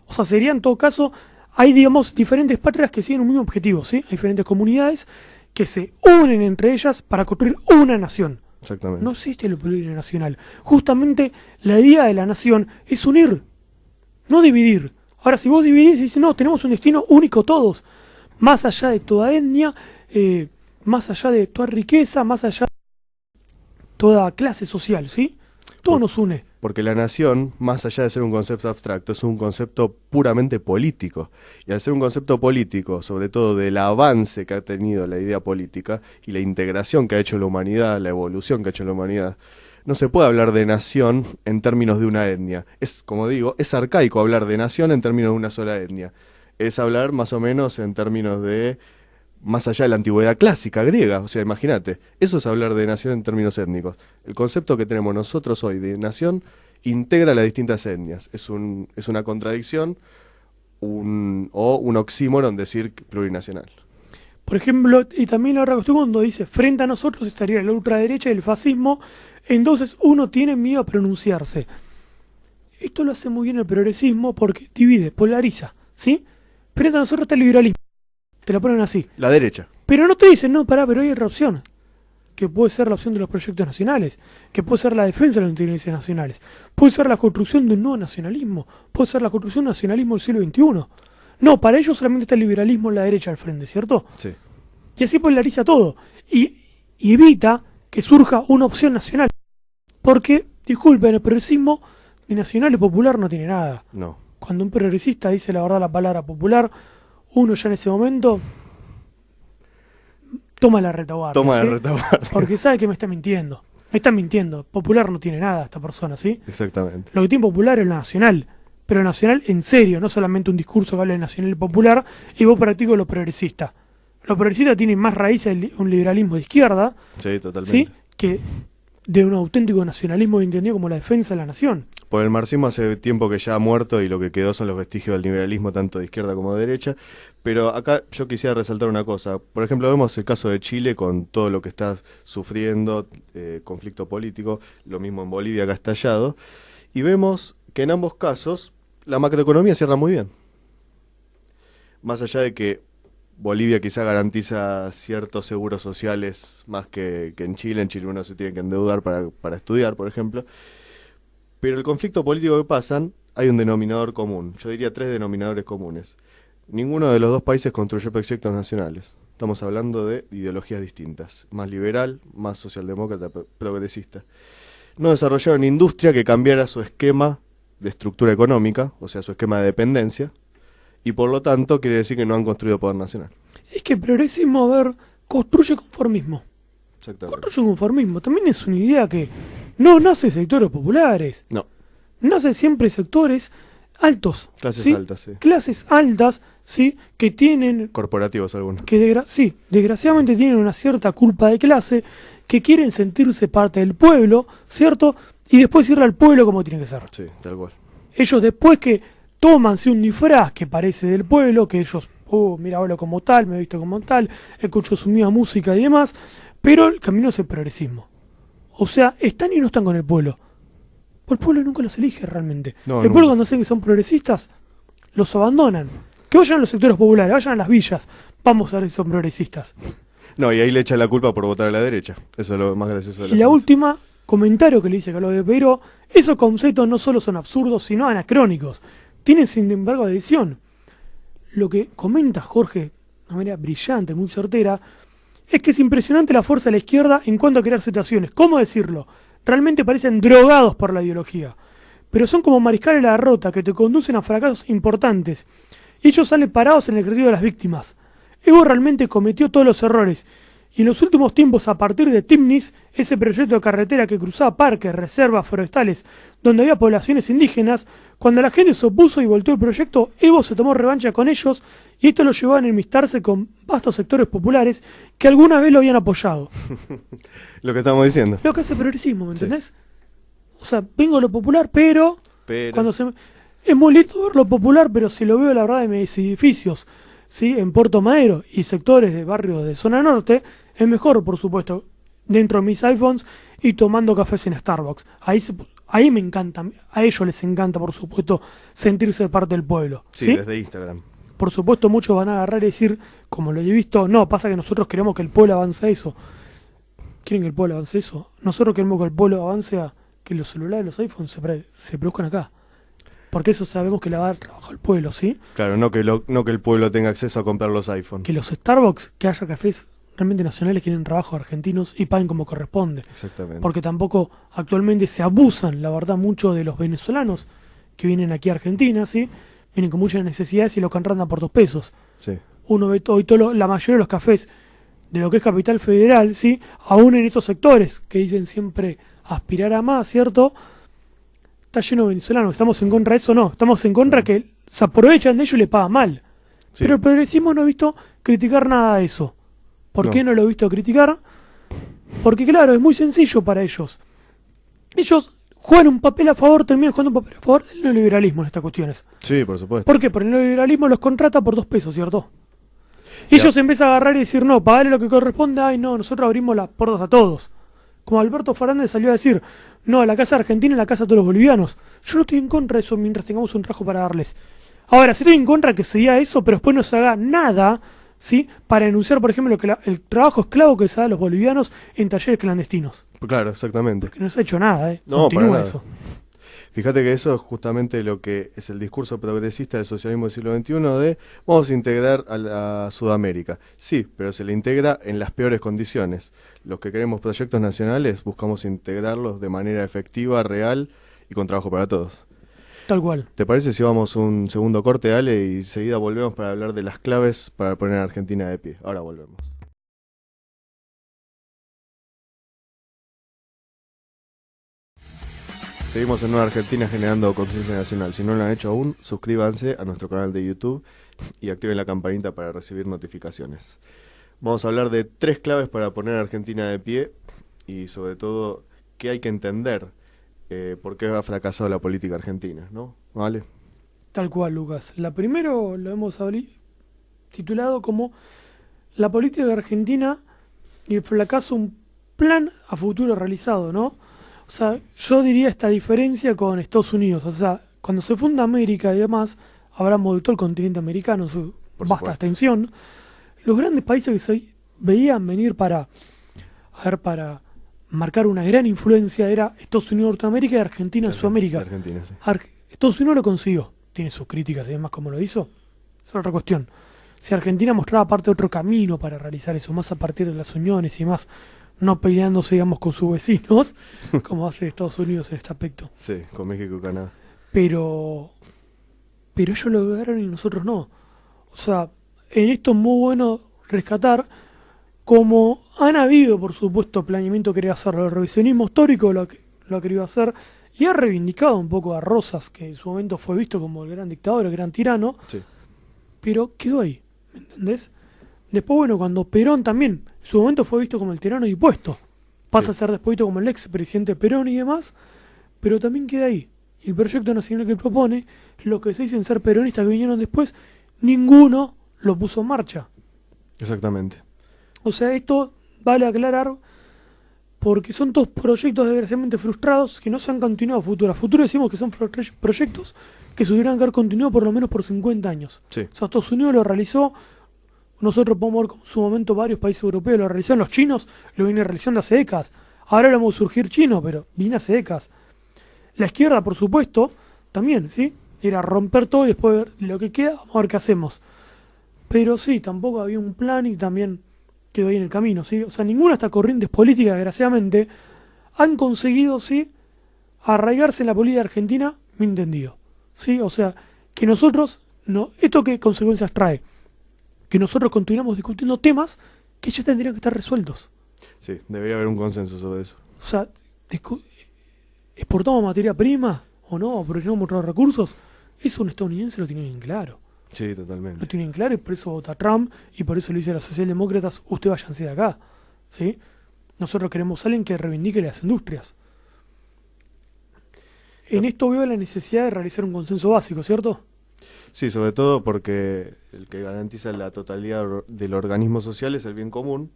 O sea, sería en todo caso, hay, digamos, diferentes patrias que siguen un mismo objetivo, ¿sí? Hay diferentes comunidades que se unen entre ellas para construir una nación. Exactamente. No existe lo plurinacional. Justamente la idea de la nación es unir, no dividir. Ahora, si vos dividís y dices, no, tenemos un destino único todos, más allá de toda etnia, más allá de toda riqueza, más allá de toda clase social, ¿sí? Todo nos une. Porque la nación, más allá de ser un concepto abstracto, es un concepto puramente político. Y al ser un concepto político, sobre todo del avance que ha tenido la idea política y la integración que ha hecho la humanidad, la evolución que ha hecho la humanidad, no se puede hablar de nación en términos de una etnia. Es, como digo, es arcaico hablar de nación en términos de una sola etnia. Es hablar más o menos en términos de más allá de la antigüedad clásica griega. O sea, imagínate, eso es hablar de nación en términos étnicos. El concepto que tenemos nosotros hoy de nación integra las distintas etnias. Es una contradicción o un oxímoron decir plurinacional. Por ejemplo, y también la otra cuestión cuando dice, frente a nosotros estaría la ultraderecha y el fascismo, entonces uno tiene miedo a pronunciarse. Esto lo hace muy bien el progresismo porque divide, polariza, ¿sí? Frente a nosotros está el liberalismo. Te la ponen así. La derecha. Pero no te dicen, no, pará, pero hay otra opción. Que puede ser la opción de los proyectos nacionales, que puede ser la defensa de los intereses nacionales, puede ser la construcción de un nuevo nacionalismo, puede ser la construcción de un nacionalismo del siglo XXI. No, para ellos solamente está el liberalismo en la derecha al frente, ¿cierto? Sí. Y así polariza todo. Y evita que surja una opción nacional. Porque, disculpen, el progresismo de nacional y popular no tiene nada. No. Cuando un progresista dice la verdad la palabra popular, uno ya en ese momento toma la retaguardia. Porque sabe que me está mintiendo. Me está mintiendo. Popular no tiene nada esta persona, ¿sí? Exactamente. Lo que tiene popular es lo nacional. Pero nacional en serio, no solamente un discurso que habla de nacional y popular, y vos practico lo progresista. Los progresistas tienen más raíces de un liberalismo de izquierda, sí, totalmente, ¿sí? Que de un auténtico nacionalismo entendido como la defensa de la nación. Por el marxismo hace tiempo que ya ha muerto y lo que quedó son los vestigios del liberalismo tanto de izquierda como de derecha. Pero acá yo quisiera resaltar una cosa. Por ejemplo, vemos el caso de Chile con todo lo que está sufriendo, conflicto político, lo mismo en Bolivia que ha estallado, y vemos que en ambos casos la macroeconomía cierra muy bien. Más allá de que Bolivia quizá garantiza ciertos seguros sociales más que en Chile. En Chile uno se tiene que endeudar para estudiar, por ejemplo. Pero el conflicto político que pasan, hay un denominador común. Yo diría 3 denominadores comunes. Ninguno de los dos países construyó proyectos nacionales. Estamos hablando de ideologías distintas. Más liberal, más socialdemócrata, progresista. No desarrollaron industria que cambiara su esquema de estructura económica, o sea, su esquema de dependencia, y por lo tanto quiere decir que no han construido poder nacional. Es que el progresismo, a ver, construye conformismo. Exactamente. Construye un conformismo. También es una idea que no nace de sectores populares. No, Nace siempre de sectores altos. clases ¿sí? altas, sí. Clases altas, ¿sí? Que tienen, Corporativos algunos. que sí, desgraciadamente tienen una cierta culpa de clase, que quieren sentirse parte del pueblo, ¿cierto? Y después irle al pueblo como tiene que ser. Sí, tal cual. Ellos después que tomanse un disfraz que parece del pueblo, que ellos, mira, hablo como tal, me he visto como tal, escucho su misma música y demás, pero el camino es el progresismo. O sea, están y no están con el pueblo. El pueblo nunca los elige realmente. No, el nunca. pueblo cuando saben que son progresistas, los abandonan. Que vayan a los sectores populares, vayan a las villas, vamos a ver si son progresistas. No, y ahí le echa la culpa por votar a la derecha. Eso es lo más gracioso de Y la última, comentario que le dice Carlos de Pero, esos conceptos no solo son absurdos, sino anacrónicos. Tienen sin embargo adición. Lo que comenta Jorge, de una manera brillante, muy certera, es que es impresionante la fuerza de la izquierda en cuanto a crear situaciones. ¿Cómo decirlo? Realmente parecen drogados por la ideología. Pero son como mariscales de la derrota que te conducen a fracasos importantes. Y ellos salen parados en el ejercicio de las víctimas. Evo realmente cometió todos los errores. Y en los últimos tiempos, a partir de Timnis, ese proyecto de carretera que cruzaba parques, reservas forestales, donde había poblaciones indígenas, cuando la gente se opuso y volteó el proyecto, Evo se tomó revancha con ellos y esto lo llevó a enemistarse con vastos sectores populares que alguna vez lo habían apoyado. Lo que estamos diciendo. Lo que hace progresismo, ¿me entendés? O sea, vengo de lo popular, pero cuando es muy lindo ver lo popular, pero si lo veo, la verdad, en mis edificios, ¿sí? En Puerto Madero y sectores de barrios de zona norte, es mejor, por supuesto, dentro de mis iPhones y tomando cafés en Starbucks. Ahí me encanta, a ellos les encanta, por supuesto, sentirse parte del pueblo. Sí, desde Instagram. Por supuesto, muchos van a agarrar y decir, como lo he visto, no, pasa que nosotros queremos que el pueblo avance a eso. ¿Quieren que el pueblo avance a eso? Nosotros queremos que el pueblo avance a que los celulares, los iPhones se produzcan acá. Porque eso sabemos que le va a dar trabajo al pueblo, ¿sí? Claro, no que el pueblo tenga acceso a comprar los iPhones. Que los Starbucks, que haya cafés realmente nacionales que den trabajo a argentinos y paguen como corresponde. Exactamente. Porque tampoco actualmente se abusan, la verdad, mucho de los venezolanos que vienen aquí a Argentina, ¿sí? Vienen con muchas necesidades y los contratan por 2 pesos. Sí. Uno ve hoy la mayoría de los cafés de lo que es Capital Federal, ¿sí? Aún en estos sectores que dicen siempre aspirar a más, ¿cierto? Está lleno de venezolanos. ¿Estamos en contra de eso? No. Estamos en contra que se aprovechan de ellos y le pagan mal. Sí. Pero el progresismo no he visto criticar nada de eso. ¿Por qué no lo he visto criticar? Porque claro, es muy sencillo para ellos. Ellos juegan un papel a favor, terminan jugando un papel a favor del neoliberalismo en estas cuestiones. Sí, por supuesto. ¿Por qué? Porque el neoliberalismo los contrata por 2 pesos, ¿cierto? Y ellos empiezan a agarrar y decir, no, pagale lo que corresponde, ay no, nosotros abrimos las puertas a todos. Como Alberto Fernández salió a decir, no, la casa argentina es la casa de todos los bolivianos. Yo no estoy en contra de eso mientras tengamos un trabajo para darles. Ahora, sí estoy en contra que se diga eso, pero después no se haga nada, ¿sí? Para denunciar, por ejemplo, que el trabajo esclavo que se da a los bolivianos en talleres clandestinos. Claro, exactamente. Que no se ha hecho nada, ¿eh? No, Continúa para nada. eso. Fíjate que eso es justamente lo que es el discurso progresista del socialismo del siglo XXI de vamos a integrar a Sudamérica. Sí, pero se le integra en las peores condiciones. Los que queremos proyectos nacionales buscamos integrarlos de manera efectiva, real y con trabajo para todos. Tal cual. ¿Te parece si vamos un segundo corte, Ale, y enseguida volvemos para hablar de las claves para poner a Argentina de pie? Ahora volvemos. Seguimos en Nueva Argentina generando conciencia nacional. Si no lo han hecho aún, suscríbanse a nuestro canal de YouTube y activen la campanita para recibir notificaciones. Vamos a hablar de 3 claves para poner a Argentina de pie y sobre todo qué hay que entender por qué ha fracasado la política argentina, ¿no? ¿Vale? Tal cual, Lucas. La primero lo hemos titulado como la política de Argentina y el fracaso, un plan a futuro realizado, ¿no? O sea, yo diría esta diferencia con Estados Unidos. O sea, cuando se funda América y demás, hablamos de todo el continente americano, su vasta extensión, los grandes países que se veían venir para marcar una gran influencia era Estados Unidos, Norteamérica y Argentina en Sudamérica. Argentina, sí. Estados Unidos lo consiguió. Tiene sus críticas y demás como lo hizo. Es otra cuestión. Si Argentina mostraba aparte otro camino para realizar eso, más a partir de las uniones y más, no peleándose, digamos, con sus vecinos, como hace Estados Unidos en este aspecto. Sí, con México y Canadá. Pero ellos lo lograron y nosotros no. O sea, en esto es muy bueno rescatar como han habido, por supuesto, planeamiento que quería hacerlo, el revisionismo histórico lo ha querido hacer y ha reivindicado un poco a Rosas, que en su momento fue visto como el gran dictador, el gran tirano, Sí. pero quedó ahí, ¿me entendés? Después, bueno, cuando Perón también, en su momento fue visto como el tirano y puesto, pasa a ser después visto como el ex presidente Perón y demás, pero también queda ahí. Y el proyecto nacional que propone, los que se dicen ser peronistas que vinieron después, ninguno lo puso en marcha. Exactamente. O sea, esto vale aclarar porque son todos proyectos desgraciadamente frustrados que no se han continuado a futuro. A futuro decimos que son proyectos que se hubieran que haber continuado por lo menos por 50 años. Sí. O sea, Estados Unidos lo realizó, nosotros podemos ver como en su momento varios países europeos lo realizaron, los chinos lo vienen realizando hace décadas. Ahora vamos a surgir chino, pero viene hace décadas. La izquierda, por supuesto, también, ¿sí? Era romper todo y después ver lo que queda, vamos a ver qué hacemos. Pero sí, tampoco había un plan y también quedó ahí en el camino, ¿sí? O sea, ninguna de estas corrientes políticas, desgraciadamente, han conseguido, ¿sí?, arraigarse en la política argentina, bien entendido, ¿sí? O sea, que nosotros, no, ¿esto qué consecuencias trae? Que nosotros continuamos discutiendo temas que ya tendrían que estar resueltos. Sí, debería haber un consenso sobre eso. O sea, ¿exportamos materia prima o no? ¿Aprovechamos otros recursos? Eso un estadounidense lo tiene bien claro. Sí, totalmente. Lo tienen claro y por eso vota Trump y por eso le dice a los socialdemócratas, usted váyanse de acá, ¿sí? Nosotros queremos a alguien que reivindique las industrias. En esto veo la necesidad de realizar un consenso básico, ¿cierto? Sí, sobre todo porque el que garantiza la totalidad del organismo social es el bien común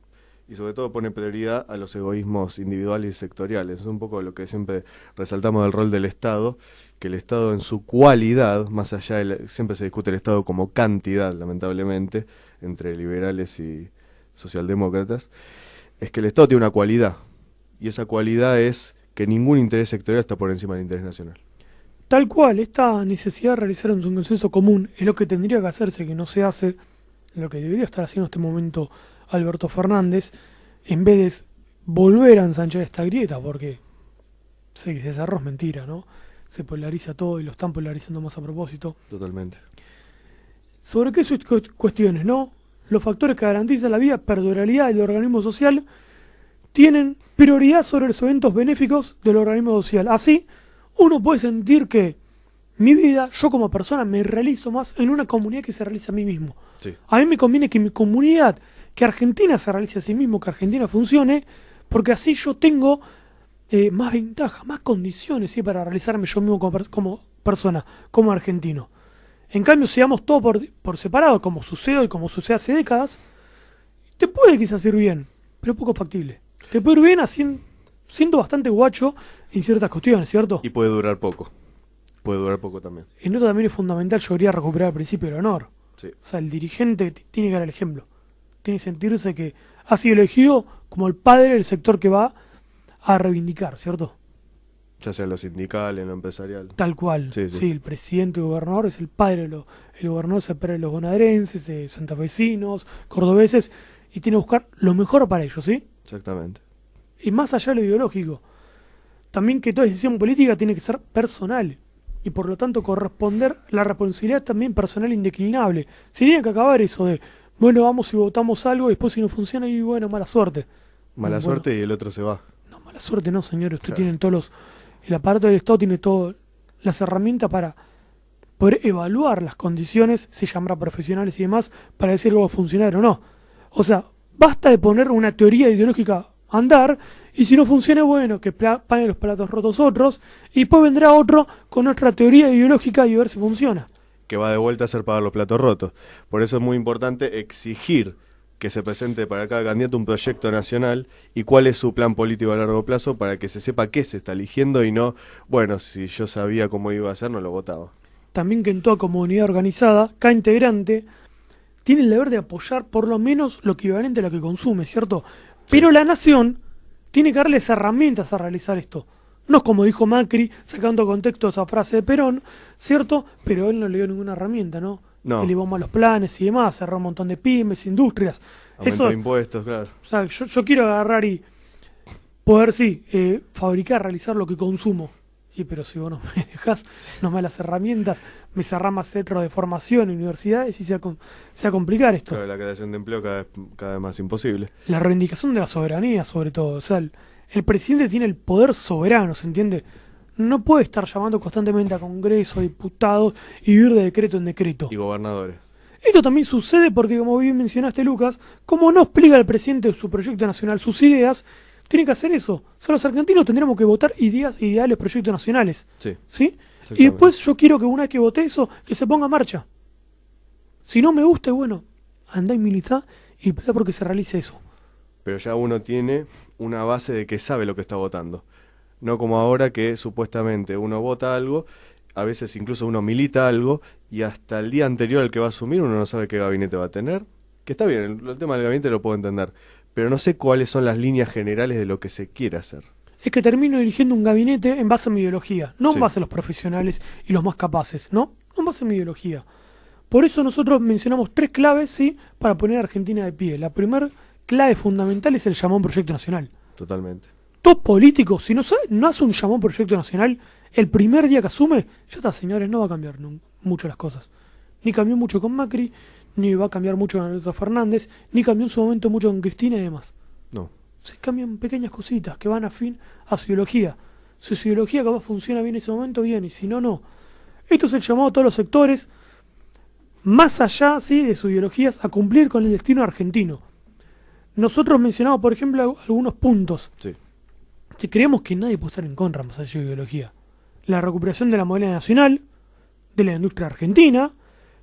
y sobre todo pone prioridad a los egoísmos individuales y sectoriales. Es un poco lo que siempre resaltamos del rol del Estado, que el Estado en su cualidad, más allá de siempre se discute el Estado como cantidad, lamentablemente, entre liberales y socialdemócratas, es que el Estado tiene una cualidad, y esa cualidad es que ningún interés sectorial está por encima del interés nacional. Tal cual, esta necesidad de realizar un consenso común es lo que tendría que hacerse, que no se hace, lo que debería estar haciendo en este momento Alberto Fernández, en vez de volver a ensanchar esta grieta, porque sé que ese cerro es mentira, ¿no? Se polariza todo y lo están polarizando más a propósito. Totalmente. ¿Sobre qué cuestiones, no? Los factores que garantizan la vida, perdurabilidad del organismo social tienen prioridad sobre los eventos benéficos del organismo social. Así, uno puede sentir que mi vida, yo como persona, me realizo más en una comunidad que se realiza a mí mismo. Sí. A mí me conviene que mi comunidad, que Argentina se realice a sí mismo, que Argentina funcione, porque así yo tengo más ventajas, más condiciones, ¿sí?, para realizarme yo mismo como persona, como argentino. En cambio, si damos todo por separado, como sucede y como sucede hace décadas, te puede quizás ir bien, pero poco factible. Te puede ir bien siendo bastante guacho en ciertas cuestiones, ¿cierto? Y puede durar poco. Puede durar poco también. En esto también es fundamental, yo quería recuperar el principio del honor. Sí. O sea, el dirigente tiene que dar el ejemplo. Tiene que sentirse que ha sido elegido como el padre del sector que va a reivindicar, ¿cierto? Ya sea en lo sindical, en lo empresarial. Tal cual. Sí, sí. El presidente y gobernador es el padre, el gobernador es el padre de los bonaerenses, de santafesinos, cordobeses, y tiene que buscar lo mejor para ellos, ¿sí? Exactamente. Y más allá de lo ideológico, también que toda decisión política tiene que ser personal y por lo tanto corresponder la responsabilidad también personal indeclinable. Se tiene que acabar eso de, bueno, vamos y votamos algo y después si no funciona y bueno, mala suerte. Mala Bueno, suerte y el otro se va. No, mala suerte no, señores. Usted Claro. tiene el aparato del Estado tiene todas las herramientas para poder evaluar las condiciones, se llamará profesionales y demás, para decir algo va a funcionar o no. O sea, basta de poner una teoría ideológica a andar, y si no funciona, bueno, que paguen los platos rotos otros, y después vendrá otro con nuestra teoría ideológica y ver si funciona. Que va de vuelta a hacer pagar los platos rotos. Por eso es muy importante exigir que se presente para cada candidato un proyecto nacional y cuál es su plan político a largo plazo para que se sepa qué se está eligiendo y no, bueno, si yo sabía cómo iba a ser, no lo votaba. También que en toda comunidad organizada, cada integrante tiene el deber de apoyar por lo menos lo equivalente a lo que consume, ¿cierto? Pero la nación tiene que darles herramientas a realizar esto. No es como dijo Macri, sacando contexto esa frase de Perón, ¿cierto? Pero él no le dio ninguna herramienta, ¿no? No. Elevó malos planes y demás, cerró un montón de pymes, industrias. Aumentó Eso, impuestos, claro. o sea, yo quiero agarrar y poder, sí, fabricar, realizar lo que consumo. Sí, pero si vos no me dejás, no me das las herramientas, me cerrás más centros de formación, universidades, y se va a complicar esto. Claro, la creación de empleo cada vez más imposible. La reivindicación de la soberanía, sobre todo. O sea, el presidente tiene el poder soberano, ¿se entiende? No puede estar llamando constantemente a Congreso, a diputados y vivir de decreto en decreto. Y gobernadores. Esto también sucede porque, como bien mencionaste, Lucas, como no explica el presidente su proyecto nacional, sus ideas, tiene que hacer eso. O sea, los argentinos tendremos que votar ideas, ideales, proyectos nacionales. Sí. ¿Sí? Y después yo quiero que una vez que vote eso, que se ponga en marcha. Si no me gusta, bueno, andá y militá y pelea porque se realice eso. Pero ya uno tiene una base de que sabe lo que está votando. No como ahora que supuestamente uno vota algo, a veces incluso uno milita algo y hasta el día anterior al que va a asumir uno no sabe qué gabinete va a tener. Que está bien, el tema del gabinete lo puedo entender, pero no sé cuáles son las líneas generales de lo que se quiere hacer. Es que termino dirigiendo un gabinete en base a mi ideología, no en Sí. base a los profesionales y los más capaces, ¿no? No en base a mi ideología. Por eso nosotros mencionamos 3 claves, ¿sí?, para poner a Argentina de pie. La primera clave fundamental es el llamado proyecto nacional. Totalmente. Todo político, si no hace un llamado proyecto nacional, el primer día que asume, ya está, señores, no va a cambiar mucho las cosas. Ni cambió mucho con Macri, ni va a cambiar mucho con Alberto Fernández, ni cambió en su momento mucho con Cristina y demás. No. Se cambian pequeñas cositas que van afín a su ideología. Si su ideología capaz funciona bien en ese momento, bien, y si no, no. Esto es el llamado a todos los sectores, más allá, ¿sí?, de sus ideologías, a cumplir con el destino argentino. Nosotros mencionamos, por ejemplo, algunos puntos Sí. que creemos que nadie puede estar en contra más allá de su ideología. La recuperación de la moneda nacional, de la industria argentina,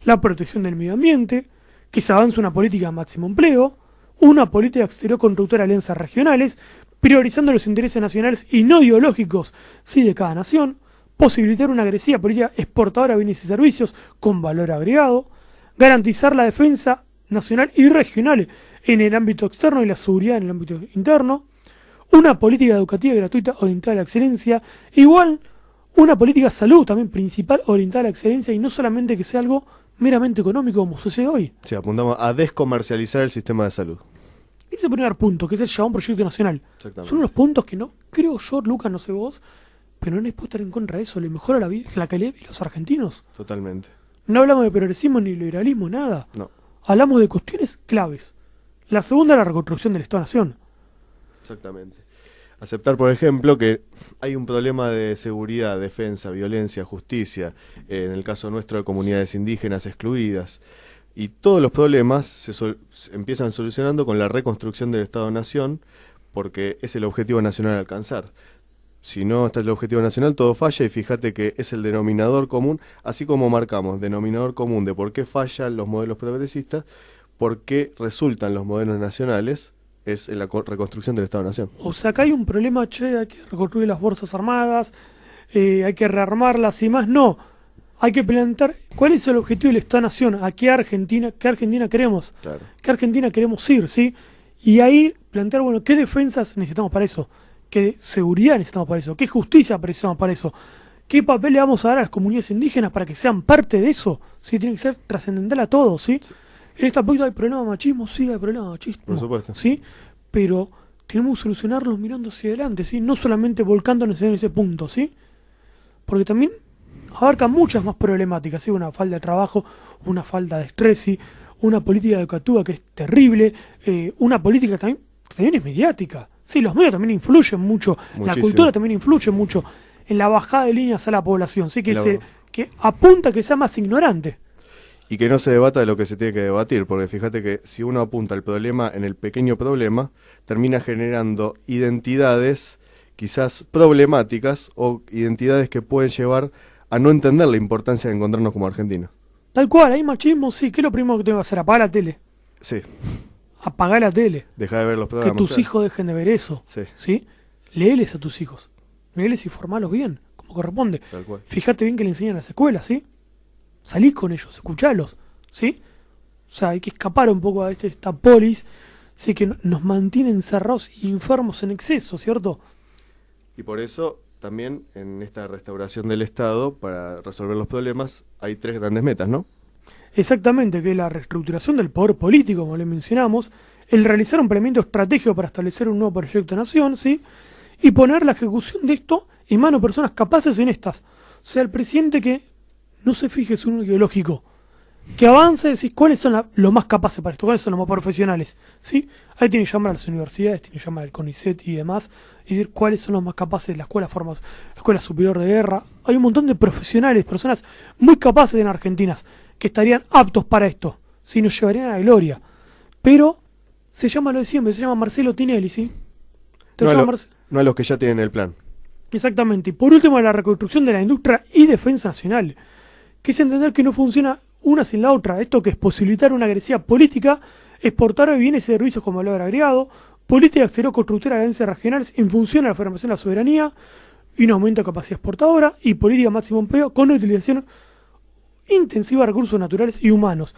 la protección del medio ambiente, que se avance una política de máximo empleo, una política exterior constructora de alianzas regionales, priorizando los intereses nacionales y no ideológicos, sí, de cada nación, posibilitar una agresiva política exportadora de bienes y servicios con valor agregado, garantizar la defensa nacional y regional en el ámbito externo y la seguridad en el ámbito interno, una política educativa gratuita orientada a la excelencia, igual una política de salud también principal orientada a la excelencia y no solamente que sea algo meramente económico como sucede hoy. Sí, apuntamos a descomercializar el sistema de salud. Ese es el primer punto, que es el llamado proyecto nacional. Exactamente. Son unos puntos que no creo yo, Lucas, no sé vos, pero no es puedo estar en contra de eso, le mejora la calidad de vida de los argentinos. Totalmente. No hablamos de progresismo ni liberalismo, nada. No. Hablamos de cuestiones claves. La segunda es la reconstrucción del Estado-Nación. Exactamente. Aceptar, por ejemplo, que hay un problema de seguridad, defensa, violencia, justicia, en el caso nuestro de comunidades indígenas excluidas. Y todos los problemas se empiezan solucionando con la reconstrucción del Estado-Nación, porque es el objetivo nacional a alcanzar. Si no está el objetivo nacional, todo falla, y fíjate que es el denominador común, así como marcamos denominador común de por qué fallan los modelos progresistas, por qué resultan los modelos nacionales, es en la reconstrucción del Estado-Nación. O sea, acá hay un problema, che, hay que reconstruir las Fuerzas Armadas, hay que rearmarlas y más. No, hay que plantear cuál es el objetivo del Estado-Nación, a qué Argentina queremos, Claro. qué Argentina queremos ir, ¿sí? Y ahí plantear, bueno, qué defensas necesitamos para eso, qué seguridad necesitamos para eso, qué justicia necesitamos para eso, qué papel le vamos a dar a las comunidades indígenas para que sean parte de eso, ¿sí? Tiene que ser trascendental a todos, ¿sí? En esta aspecto hay problema de machismo, sí, hay problema de machismo. Por supuesto. ¿Sí? Pero tenemos que solucionarlos mirando hacia adelante, ¿sí? No solamente volcándonos en ese punto, ¿sí? Porque también abarca muchas más problemáticas, ¿sí? Una falta de trabajo, una falta de estrés, ¿sí? Una política educativa que es terrible, una política que también es mediática. Sí, los medios también influyen mucho, Muchísimo. la cultura también influye mucho en la bajada de líneas a la población, ¿sí? Que apunta a que sea más ignorante. Y que no se debata de lo que se tiene que debatir, porque fíjate que si uno apunta el problema en el pequeño problema, termina generando identidades quizás problemáticas o identidades que pueden llevar a no entender la importancia de encontrarnos como argentinos. Tal cual, hay machismo, sí. ¿Qué es lo primero que tengo que hacer? Apagar la tele. Sí, Apagar la tele. deja de ver los Que programas. tus claro. hijos dejen de ver eso. Sí, ¿Sí? Léeles a tus hijos. Léeles y formalos bien, como corresponde. tal cual. Fíjate bien que le enseñan a las escuelas, ¿sí? Salí con ellos, escuchalos, ¿sí? O sea, hay que escapar un poco a esta polis, ¿sí? Que nos mantiene encerrados y enfermos en exceso, ¿cierto? Y por eso también en esta restauración del Estado, para resolver los problemas, hay 3 grandes metas, ¿no? Exactamente, que es la reestructuración del poder político, como le mencionamos, el realizar un planeamiento estratégico para establecer un nuevo proyecto de nación, ¿sí? Y poner la ejecución de esto en manos de personas capaces y honestas. O sea, el presidente que no se fije en un ideológico, que avance, decir cuáles son los más capaces para esto, cuáles son los más profesionales, ¿sí? Ahí tiene que llamar a las universidades, tiene que llamar al CONICET y demás, y decir cuáles son los más capaces de la Escuela Superior de Guerra. Hay un montón de profesionales, personas muy capaces en Argentina, que estarían aptos para esto, si nos llevarían a la gloria. Pero se llama lo de siempre, se llama Marcelo Tinelli, ¿sí? No a los que ya tienen el plan. Exactamente. Y por último, la reconstrucción de la industria y defensa nacional, que es entender que no funciona una sin la otra. Esto que es posibilitar una agresiva política, exportar bienes y servicios como valor agregado, política exterior constructora de alianzas regionales en función a la formación de la soberanía y un aumento de capacidad exportadora, y política máximo empleo con utilización intensiva de recursos naturales y humanos.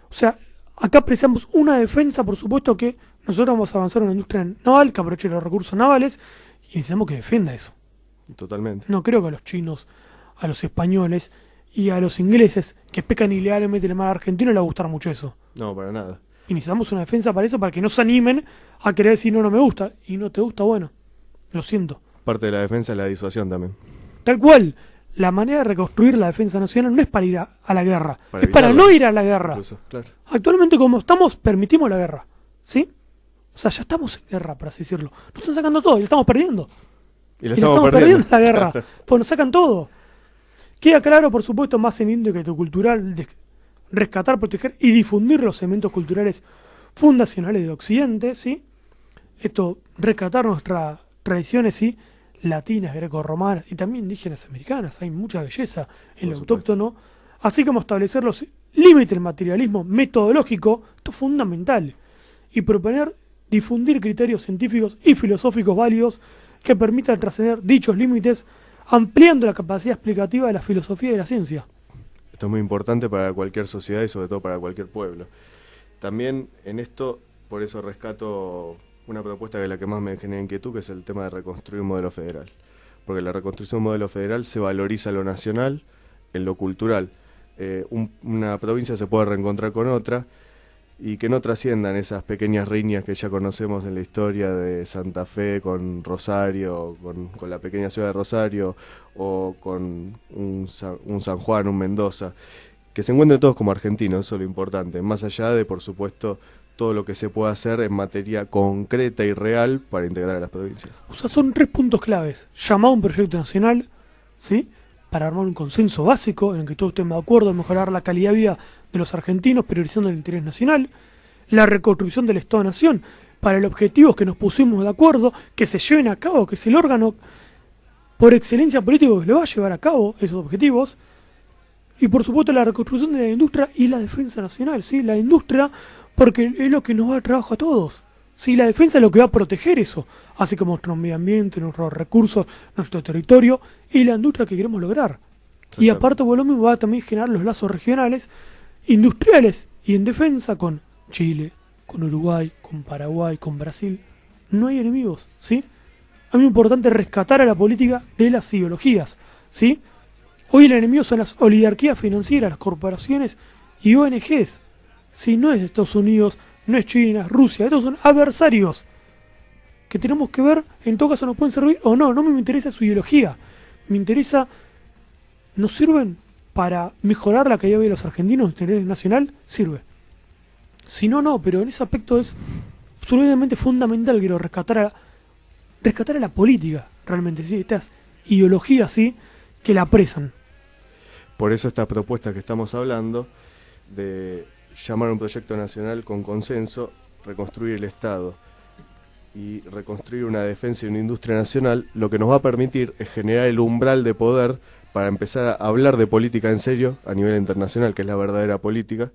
O sea, acá apreciamos una defensa, por supuesto que nosotros vamos a avanzar en una industria naval que aproveche los recursos navales y necesitamos que defienda eso. Totalmente. No creo que a los chinos, a los españoles y a los ingleses que pescan ilegalmente en el mar argentino les va a gustar mucho eso. No, para nada. Y necesitamos una defensa para eso, para que no se animen a querer decir no me gusta. Y no te gusta, bueno, lo siento. Parte de la defensa es la disuasión también. Tal cual, la manera de reconstruir la defensa nacional no es para ir a la guerra, es para evitarla. no ir a la guerra. Incluso, claro. Actualmente como estamos, permitimos la guerra, ¿sí? O sea, ya estamos en guerra, por así decirlo. Nos están sacando todo y lo estamos perdiendo. Y lo Y estamos perdiendo la guerra, pues nos sacan todo. Queda claro, por supuesto, más en índole cultural, de rescatar, proteger y difundir los elementos culturales fundacionales de Occidente, ¿sí? Esto, rescatar nuestras tradiciones, ¿sí? Latinas, grecorromanas y también indígenas americanas. Hay mucha belleza en lo autóctono. Así como establecer los límites del materialismo metodológico, esto es fundamental. Y proponer difundir criterios científicos y filosóficos válidos que permitan trascender dichos límites, ampliando la capacidad explicativa de la filosofía y de la ciencia. Esto es muy importante para cualquier sociedad y sobre todo para cualquier pueblo. También en esto, por eso rescato una propuesta que es la que más me genera inquietud, que es el tema de reconstruir un modelo federal. Porque la reconstrucción de un modelo federal se valoriza lo nacional en lo cultural. Una provincia se puede reencontrar con otra y que no trasciendan esas pequeñas riñas que ya conocemos en la historia de Santa Fe con Rosario, con la pequeña ciudad de Rosario, o con un San Juan, un Mendoza, que se encuentren todos como argentinos, eso es lo importante, más allá de, por supuesto, todo lo que se pueda hacer en materia concreta y real para integrar a las provincias. O sea, son 3 puntos claves. Llamar a un proyecto nacional, ¿sí? Para armar un consenso básico en el que todos estén de acuerdo en mejorar la calidad de vida de los argentinos, priorizando el interés nacional. La reconstrucción del Estado-Nación, para el objetivo que nos pusimos de acuerdo, que se lleven a cabo, que es el órgano por excelencia político que le va a llevar a cabo esos objetivos. Y por supuesto la reconstrucción de la industria y la defensa nacional, ¿sí? La industria, porque es lo que nos va a dar trabajo a todos. Sí, la defensa es lo que va a proteger eso, así como nuestro medio ambiente, nuestros recursos, nuestro territorio y la industria que queremos lograr. Y aparte, por lo mismo, va a también generar los lazos regionales, industriales y en defensa con Chile, con Uruguay, con Paraguay, con Brasil. No hay enemigos, ¿sí? Es muy importante rescatar a la política de las ideologías, ¿sí? Hoy el enemigo son las oligarquías financieras, las corporaciones y ONGs. Si no es Estados Unidos, no es China, es Rusia, estos son adversarios que tenemos que ver, en todo caso nos pueden servir o no, no me interesa su ideología, me interesa, ¿nos sirven para mejorar la calidad de vida de los argentinos, interés nacional? Sirve. Si no, no, pero en ese aspecto es absolutamente fundamental, quiero rescatar a la política, realmente, sí, estas ideologías, sí, que la apresan. Por eso esta propuesta que estamos hablando de llamar a un proyecto nacional con consenso, reconstruir el Estado y reconstruir una defensa y una industria nacional, lo que nos va a permitir es generar el umbral de poder para empezar a hablar de política en serio a nivel internacional, que es la verdadera política,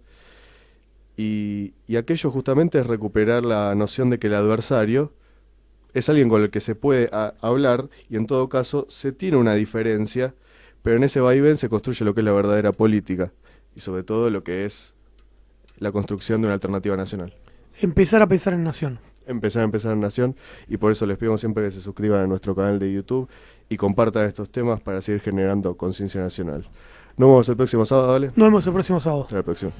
y aquello justamente es recuperar la noción de que el adversario es alguien con el que se puede hablar y en todo caso se tiene una diferencia, pero en ese vaivén se construye lo que es la verdadera política y sobre todo lo que es la construcción de una alternativa nacional. Empezar a pensar en nación. Empezar Nación, y por eso les pedimos siempre que se suscriban a nuestro canal de YouTube y compartan estos temas para seguir generando conciencia nacional. Nos vemos el próximo sábado, ¿vale? Nos vemos el próximo sábado. Hasta la próxima.